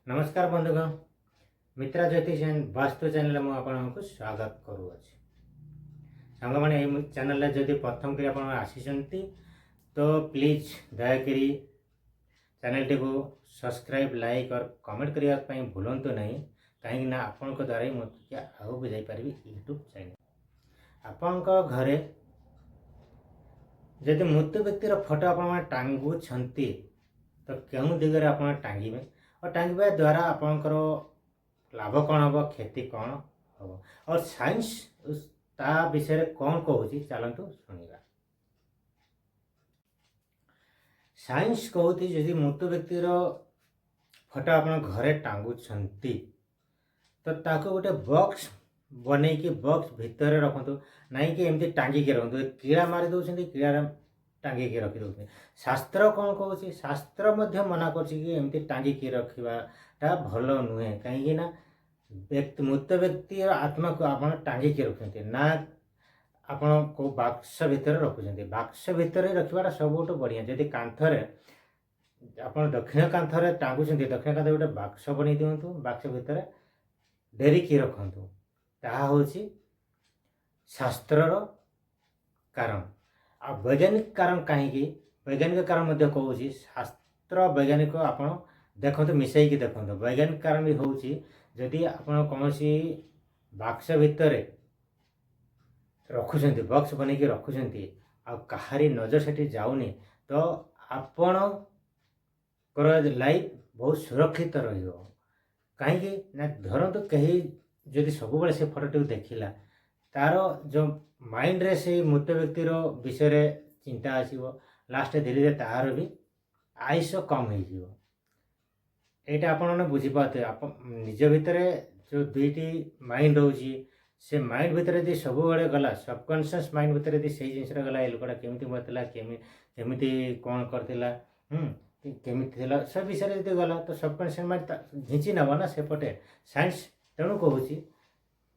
नमस्कार बंधुगण, मित्रा ज्योतिष एंड वास्तु चैनल में आपको स्वागत करुच्ची। सांग मैंने चैनल जदि प्रथम कर आसी तो प्लीज दयाकोरी चैनल टी को सब्सक्राइब लाइक और कमेंट करने भूलु नहीं, कहीं आपण द्वारा ही मुझे आगे जापारि यूट्यूब चैनल। आपण घरे जदि मृत्यु व्यक्तिर फोटो आप टांगुंट तो क्यों दिगरे आप टांगे और टांगे द्वारा आपणकर लाभ कौन हम, क्षति कौन हम और साइंस ता विषय कौन कहूँ चलतु शुणा। साइंस कहती जदि मृत्यु व्यक्तिर फोटो आप घरे टांगुंट तो ताको गोटे बॉक्स बने कि बॉक्स भितर रखु ना कि एमती टांगिकी रखु। कीड़ा मारी दौरान कीड़ा टांगिकी रखी दौरान शास्त्र कौन कहूँ, शास्त्र मना करमती टांगिकी रखाटा भल नुहे। कहीं मृत व्यक्ति आत्मा को आप टांगिकी रखते ना आपण को बाक्स भितर रखुच्च। बाक्स भितर रखा सब बढ़िया। जदि कांथरे आप दक्षिण कांथरे टांगुच्च, दक्षिण कांथ गोटे बाक्स बन दिंतु, बाक्स भितर डेरिकी रखु, ताहा होची शास्त्रर कारण। आ वैज्ञानिक कारण कहीं वैज्ञानिक कारण मध्य कहूँ, शास्त्र वैज्ञानिक आप देखते मिसईकी देखते। वैज्ञानिक कारण भी हूँ जदि आप कौन बाक्स भितर रखुंट, बॉक्स बन के रखुंट आ कहारी नजर से जाऊनी तो आपण लाइफ बहुत सुरक्षित रही। कहीं धरतु कहीं जदि सब से फोटोटी देखला तार जो माइंड रे से मृत व्यक्तिर विषय चिंता आसो, लास्ट धीरे धीरे तार भी आयुष कम हो। यहाँ आपने बुझीपारे आप निज भितर जो दुईटी माइंड रोचे से माइंड भितर यदि सब बड़े गला सबकनसीयस माइंड भितर यदि से जिनस गला ये लोकटा केमी मरता केमी कौन करता केमी सब विषय यदि गला तो सबकनसीयस माइंड घिंची नब ना सेपटे साइंस। तेणु कहूँ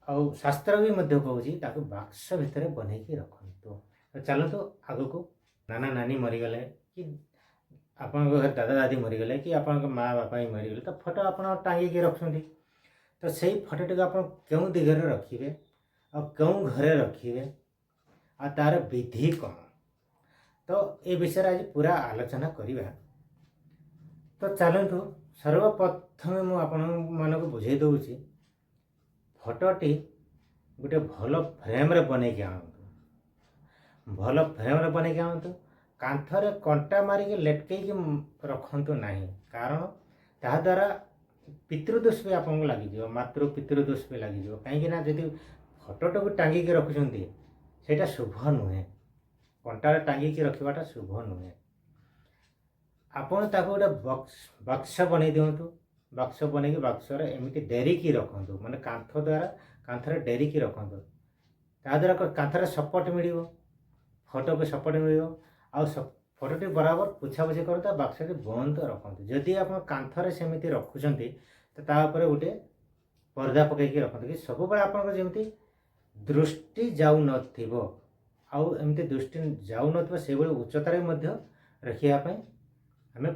आउ शास्त्र भी कहूँ बाक्स भितर बनईकी रखु। तो चलतु आग को नाना नानी मरीगले कि आपण घर दादा दादी मरीगले कि आप माँ बापा ही मरीगले तो फोटो आप टांगिकी रखुंट। तो से फोटोटी को आप क्यों दिगरे रखिए और क्यों घरे रखिए आ तार विधि कौन, तो ये विषय आज पूरा आलोचना करवा। तो चलतु सर्वप्रथम मुझे बुझे दूची फोटोटी गोटे भल फ्रेम रे बने के आणतु, भल फ्रेम रे बने के आणतु। कांथरे कंटा मारिक लेटकई रखतु नहीं, कारण ता द्वारा पितृदोष भी आपको लगे, मातृ पितृदोष भी लगे। कहीं जदि फोटोटा को टांगिकी रखुंट से शुभ नुहे, कंटार टांगिकी रखाटा शुभ नुहे। आपड़ ताको गोटे बक्स बन दिंतु, बक्स बन बक्स एमती डेरिकी रखु, माने कांथ द्वारा कांथरे डेरिकी रखु। ता द्वारा कांथरे सपोर्ट मिल, फोटो को सपोर्ट मिल आ फोटोटी बराबर पुछापुछी कर बक्स बंद रखु। जदि आप कांथरे सेमती रखुंट तो तापर गोटे पर्दा पकईकी रखते कि सब बड़े आपमती दृष्टि जाऊ नमती दृष्टि जाऊ से उच्चतार रखापी आम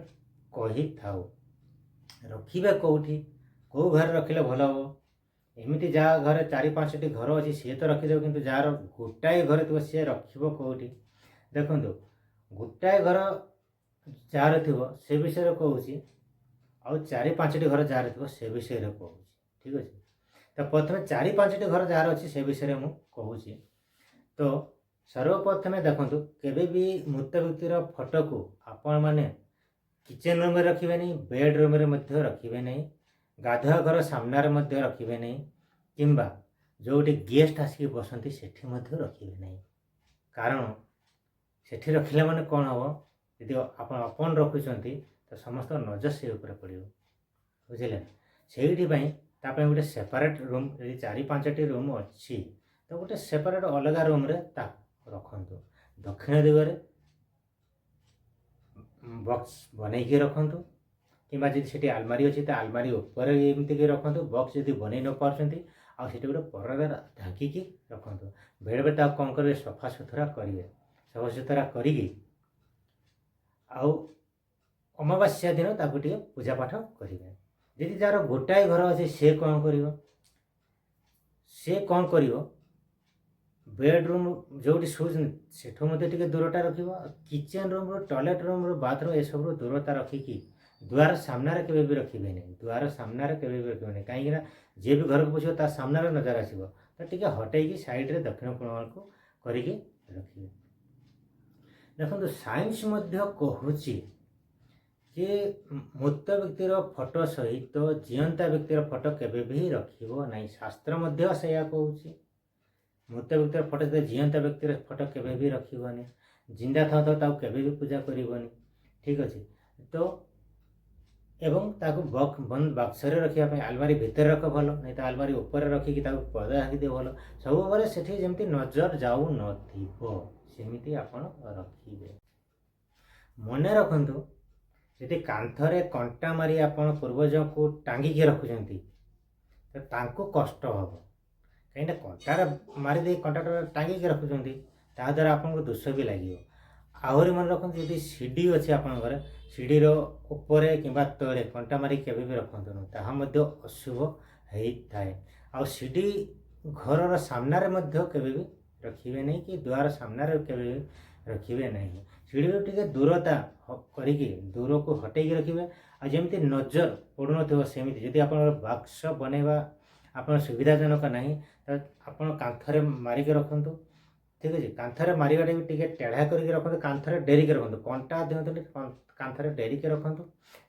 कही था। रखा कौटी कौ घर रखिले भल हम, एमती जहाँ घर 4-5टी घर अच्छी सी तो रखिदेव, कि जार गोटाए घर थी सी रखी। देखो गोटाए घर जार थी से विषय कहूँ आ 4-5टी घर जार थी से विषय कहूँ। ठीक अच्छे, तो प्रथम 4-5टी घर जार अच्छी से विषय मुझे कहूँ। तो सर्वप्रथमे देखु केवे भी मृत व्यक्तिर फोटो को आपण मैंने किचन रूम में रखिए नहीं, बेडरूम में रखिए नहीं, गाधुआ घर सामने रखिए नहीं, किंबा जो गोटे गेस्ट आसिक बसती सेठी रखिए नहीं। कारण सेठी रखिले माने कौन हम, यदि अपन रखुंट तो समस्त नजर से ऊपर पड़ो, बुझे से गोटे सेपरेट रूम। यदि 4-5टी रूम अच्छी तो गोटे सेपरेट अलग रूम रे रखु। दक्षिण दिगरे बॉक्स बनईकी रखु, किंबा जदि सेठी आलमारी अच्छी तो आलमारी ऊपर एमती रखु। बॉक्स जदि बनई न पार्टी आठ गोटे परदा ढांकी रखु। बेले बेले कौन करेंगे सफा सुतरा करेंगे, सफा सुतरा करी अमावास्या दिन ताको पूजा पाठ करेंगे। ଯଦି ଯାହାର ଗୋଟାଏ ଘର ଅଛି ସେ କ'ଣ କରିବ? ସେ କ'ଣ କରିବ? ବେଡ଼ରୁମ୍ ଯେଉଁଠି ଶୋଉଛନ୍ତି ସେଠୁ ମଧ୍ୟ ଟିକେ ଦୂରତା ରଖିବ। କିଚେନ୍ ରୁମ୍ରୁ, ଟଏଲେଟ୍ ରୁମ୍ରୁ, ବାଥରୁମ୍ ଏସବୁରୁ ଦୂରତା ରଖିକି ଦୁଆର ସାମ୍ନାରେ କେବେ ବି ରଖିବେନି। ଦୁଆର ସାମ୍ନାରେ କେବେ ବି ରଖିବେନି, କାହିଁକିନା ଯିଏ ବି ଘରକୁ ପଶିବ ତା ସାମ୍ନାରେ ନଜର ଆସିବ। ତ ଟିକେ ହଟେଇକି ସାଇଡ଼୍ରେ ଦକ୍ଷିଣ କୋଣକୁ କରିକି ରଖିବେ। ଦେଖନ୍ତୁ, ସାଇନ୍ସ ମଧ୍ୟ କହୁଛି ଯେ ମୃତ ବ୍ୟକ୍ତିର ଫଟୋ ସହିତ ଜିଅନ୍ତା ବ୍ୟକ୍ତିର ଫଟୋ କେବେ ବି ରଖିବ ନାହିଁ। ଶାସ୍ତ୍ର ମଧ୍ୟ ସେଇଆ କହୁଛି, ମୃତ ବ୍ୟକ୍ତିର ଫଟୋ ସହିତ ଜିଅନ୍ତା ବ୍ୟକ୍ତିର ଫଟୋ କେବେ ବି ରଖିବନି। ଜିନ୍ଦା ଥାଉ ଥାଉ ତାକୁ କେବେ ବି ପୂଜା କରିବନି। ଠିକ୍ ଅଛି। ତ ଏବଂ ତାକୁ ବନ୍ଦ ବାକ୍ସରେ ରଖିବା ପାଇଁ ଆଲମାରି ଭିତରେ ରଖ ଭଲ, ନାହିଁ ତ ଆଲମାରି ଉପରେ ରଖିକି ତାକୁ ପର୍ଦା ଢାଙ୍କିଦିଅ ଭଲ। ସବୁବେଳେ ସେଠି ଯେମିତି ନଜର ଯାଉନଥିବ ସେମିତି ଆପଣ ରଖିବେ। ମନେ ରଖନ୍ତୁ, ଯଦି କାନ୍ଥରେ କଣ୍ଟା ମାରି ଆପଣ ପୂର୍ବଜଙ୍କୁ ଟାଙ୍ଗିକି ରଖୁଛନ୍ତି ତ ତାଙ୍କୁ କଷ୍ଟ ହେବ, କାହିଁକିନା କଣ୍ଟାରେ ମାରିଦେଇ କଣ୍ଟାଟା ଟାଙ୍ଗିକି ରଖୁଛନ୍ତି, ତାଦ୍ୱାରା ଆପଣଙ୍କୁ ଦୋଷ ବି ଲାଗିବ। ଆହୁରି ମନେ ରଖନ୍ତୁ, ଯଦି ସିଡ଼ି ଅଛି ଆପଣଙ୍କ ଘରେ, ସିଡ଼ିର ଉପରେ କିମ୍ବା ତଳେ କଣ୍ଟା ମାରି କେବେ ବି ରଖନ୍ତୁନି, ତାହା ମଧ୍ୟ ଅଶୁଭ ହେଇଥାଏ। ଆଉ ସିଡ଼ି ଘରର ସାମ୍ନାରେ ମଧ୍ୟ କେବେ ବି ରଖିବେ ନାହିଁ, କି ଦୁଆର ସାମ୍ନାରେ କେବେ ବି ରଖିବେ ନାହିଁ। ସିଡ଼ିରୁ ଟିକେ ଦୂରତା କରିକି ଦୂରକୁ ହଟେଇକି ରଖିବେ। ଆଉ ଯେମିତି ନଜର ପଡ଼ୁନଥିବ ସେମିତି, ଯଦି ଆପଣଙ୍କର ବାକ୍ସ ବନେଇବା ଆପଣ ସୁବିଧାଜନକ ନାହିଁ ତ ଆପଣ କାନ୍ଥରେ ମାରିକି ରଖନ୍ତୁ। ଠିକ୍ ଅଛି। କାନ୍ଥରେ ମାରିବାଟା ବି ଟିକେ ଟେଢ଼ା କରିକି ରଖନ୍ତୁ, କାନ୍ଥରେ ଡେରିକି ରଖନ୍ତୁ, କଣ୍ଟା ଦିଅନ୍ତୁନି, କାନ୍ଥରେ ଡେରିକି ରଖନ୍ତୁ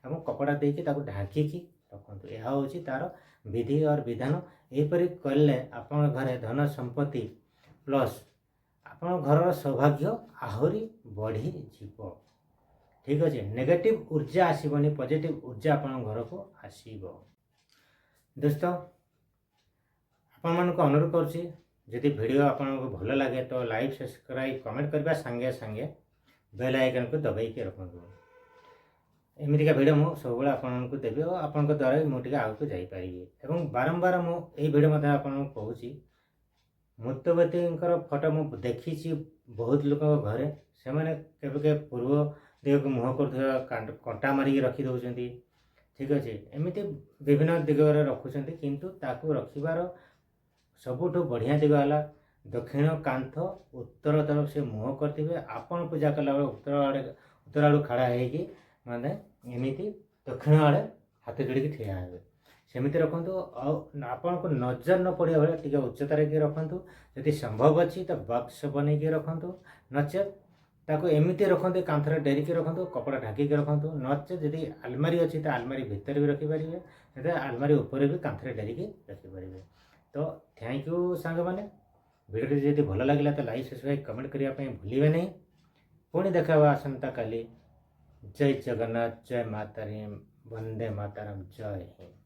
ଏବଂ କପଡ଼ା ଦେଇକି ତାକୁ ଢାଙ୍କିକି ରଖନ୍ତୁ। ଏହା ହେଉଛି ତା'ର ବିଧି और ବିଧାନ। ଏହିପରି କଲେ ଆପଣଙ୍କ ଘରେ ଧନ ସମ୍ପତ୍ତି ପ୍ଲସ୍ ଆପଣଙ୍କ ଘରର ସୌଭାଗ୍ୟ ଆହୁରି ବଢ଼ିଯିବ। ଠିକ୍ ଅଛି। ନେଗେଟିଭ୍ ଊର୍ଜା ଆସିବନି, ପଜିଟିଭ୍ ଊର୍ଜା ଆପଣଙ୍କ ଘରକୁ ଆସିବ। ଦୋସ୍ତ, ଆପଣମାନଙ୍କୁ ଅନୁରୋଧ କରୁଛି, ଯଦି ଭିଡ଼ିଓ ଆପଣଙ୍କୁ ଭଲ ଲାଗେ ତ ଲାଇକ୍, ସବସ୍କ୍ରାଇବ୍, କମେଣ୍ଟ କରିବା ସାଙ୍ଗେ ସାଙ୍ଗେ ବେଲ୍ ଆଇକନ୍କୁ ଦବାଇକି ରଖନ୍ତୁ। ଏମିତିକା ଭିଡ଼ିଓ ମୁଁ ସବୁବେଳେ ଆପଣଙ୍କୁ ଦେବି ଓ ଆପଣଙ୍କ ଦ୍ୱାରା ମୁଁ ଟିକେ ଆଗକୁ ଯାଇପାରିବି। ଏବଂ ବାରମ୍ବାର ମୁଁ ଏହି ଭିଡ଼ିଓ ମଧ୍ୟ ଆପଣଙ୍କୁ କହୁଛି, ମୃତ ବ୍ୟକ୍ତିଙ୍କର ଫଟୋ ମୁଁ ଦେଖିଛି ବହୁତ ଲୋକଙ୍କ ଘରେ, ସେମାନେ କେବେ କେବେ ପୂର୍ବ ଦିଗକୁ ମୁହଁ କରୁଥିବା କଣ୍ଟା ମାରିକି ରଖି ଦେଉଛନ୍ତି। ଠିକ୍ ଅଛି। ଏମିତି ବିଭିନ୍ନ ଦିଗରେ ରଖୁଛନ୍ତି, କିନ୍ତୁ ତାକୁ ରଖିବାର ସବୁଠୁ ବଢ଼ିଆ ଦିଗ ହେଲା ଦକ୍ଷିଣ କାନ୍ଥ ଉତ୍ତର ତରଫ ସେ ମୁହଁ କରିଥିବେ। ଆପଣ ପୂଜା କଲାବେଳେ ଉତ୍ତର ଆଡ଼ୁ ଖାଡ଼ା ହେଇକି ମାନେ ଏମିତି ଦକ୍ଷିଣ ଆଡ଼େ ହାତ ଯୋଡ଼ିକି ଠିଆ ହେବେ, ସେମିତି ରଖନ୍ତୁ। ଆଉ ଆପଣଙ୍କୁ ନଜର ନ ପଡ଼ିବା ଭଳିଆ ଟିକେ ଉଚ୍ଚତାରେ କି ରଖନ୍ତୁ। ଯଦି ସମ୍ଭବ ଅଛି ତ ବାକ୍ସ ବନେଇକି ରଖନ୍ତୁ, ନଚେତ୍ ତାକୁ ଏମିତି ରଖନ୍ତୁ, କାନ୍ଥରେ ଡେରିକି ରଖନ୍ତୁ, କପଡ଼ା ଢାଙ୍କିକି ରଖନ୍ତୁ। ନଚେତ୍ ଯଦି ଆଲମାରି ଅଛି ତ ଆଲମାରି ଭିତରେ ବି ରଖିପାରିବେ, ଯଦି ଆଲମାରି ଉପରେ ବି କାନ୍ଥରେ ଡେରିକି ରଖିପାରିବେ। ତ ଥ୍ୟାଙ୍କ ୟୁ ସାଙ୍ଗମାନେ। ଭିଡ଼ିଓଟି ଯଦି ଭଲ ଲାଗିଲା ତ ଲାଇକ୍, ସବସ୍କ୍ରାଇବ୍, କମେଣ୍ଟ କରିବା ପାଇଁ ଭୁଲିବେ ନାହିଁ। ପୁଣି ଦେଖା ହେବା ଆସନ୍ତାକାଲି। ଜୟ ଜଗନ୍ନାଥ, ଜୟ ମାତାରାଣୀ, ବନ୍ଦେ ମାତରମ୍, ଜୟ ହିନ୍ଦ।